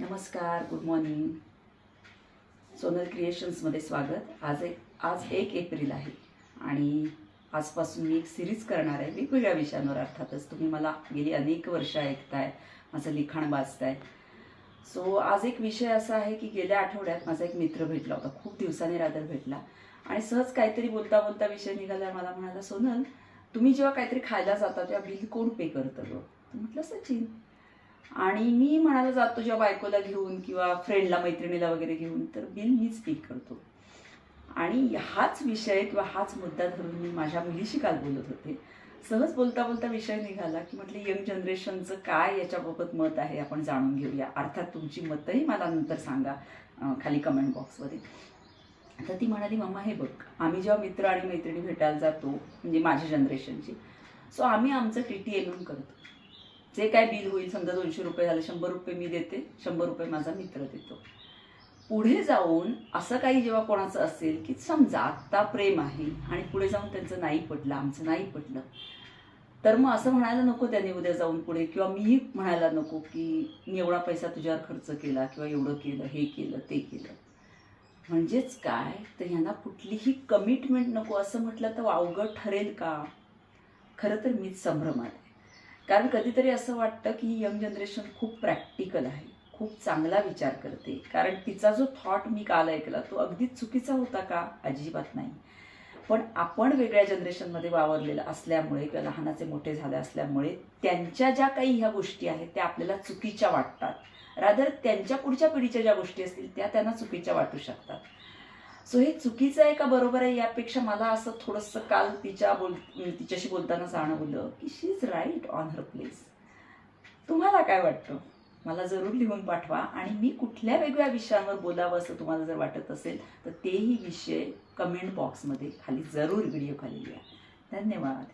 नमस्कार, good morning. Sonal क्रिएशन्समध्ये स्वागत. आज 1 एप्रिल आहे आणि आजपासून मी एक सिरीज करणार आहे वेगवेगळ्या विषयांवर. अर्थातच तुम्ही मला गेली अनेक वर्ष ऐकताय, माझं लिखाण वाचताय. सो आज एक विषय असा आहे की गेल्या आठवड्यात माझा एक मित्र भेटला होता, खूप दिवसांनी रादर भेटला आणि सहज काहीतरी बोलता बोलता विषय निघाला. मला म्हणाला, सोनल तुम्ही जेव्हा काहीतरी खायला जाता तेव्हा बिल कोण पे करतं गं? म्हटलं सचिन. आणि मी म्हणायला जातो जेव्हा बायकोला घेऊन किंवा फ्रेंडला मैत्रिणीला वगैरे घेऊन, तर बिल मीच पे करतो. आणि हाच विषय किंवा हाच मुद्दा धरून मी माझ्या मुलीशी काल बोलत होते. सहज बोलता बोलता विषय निघाला की म्हटलं यंग जनरेशनचं काय याच्याबाबत मत आहे आपण जाणून घेऊया. अर्थात तुमची मतंही मला नंतर सांगा खाली कमेंट बॉक्समध्ये. तर ती म्हणाली, मम्मा हे बघ, आम्ही जेव्हा मित्र आणि मैत्रिणी भेटायला जातो म्हणजे माझ्या जनरेशनची, सो आम्ही आमचं TTM करतो. जे काय बिल होईल, समजा 200 रुपये झाले, 100 रुपये मी देते, 100 रुपये माझा मित्र देतो. पुढे जाऊन असं काही जेव्हा कोणाचं असेल की समजा आत्ता प्रेम आहे आणि पुढे जाऊन त्यांचं नाही पटलं, आमचं नाही पटलं, तर मग असं म्हणायला नको त्याने उद्या जाऊन पुढे, किंवा मीही म्हणायला नको की मी एवढा पैसा तुझ्यावर खर्च केला किंवा एवढं केलं, हे केलं, ते केलं. म्हणजेच काय, तर ह्यांना कुठलीही कमिटमेंट नको असं म्हटलं तर अवघड ठरेल का? खरं तर मीच संभ्रमात आहे. कारण कधीतरी असं वाटतं की यंग जनरेशन खूप प्रॅक्टिकल आहे, खूप चांगला विचार करते. कारण तिचा जो थॉट मी काल ऐकला तो अगदीच चुकीचा होता का? अजिबात नाही. पण आपण वेगळ्या जनरेशनमध्ये वावरलेलं असल्यामुळे किंवा लहानाचे मोठे झाले असल्यामुळे त्यांच्या ज्या काही ह्या गोष्टी आहेत त्या आपल्याला चुकीच्या वाटतात. रादर त्यांच्या पुढच्या पिढीच्या ज्या गोष्टी असतील त्या त्यांना चुकीच्या वाटू शकतात. सो हे चुकीचं आहे का बरोबर आहे, यापेक्षा मला असं थोडंसं काल तिच्याशी बोलताना जाणवलं की she is right on her place. तुम्हाला काय वाटतं? मला जरूर लिहून पाठवा. आणि मी कुठल्या वेगळ्या विषयांवर बोलावं असं तुम्हाला जर वाटत असेल तर तेही विषय कमेंट बॉक्समध्ये खाली जरूर व्हिडिओ खाली लिहा. धन्यवाद.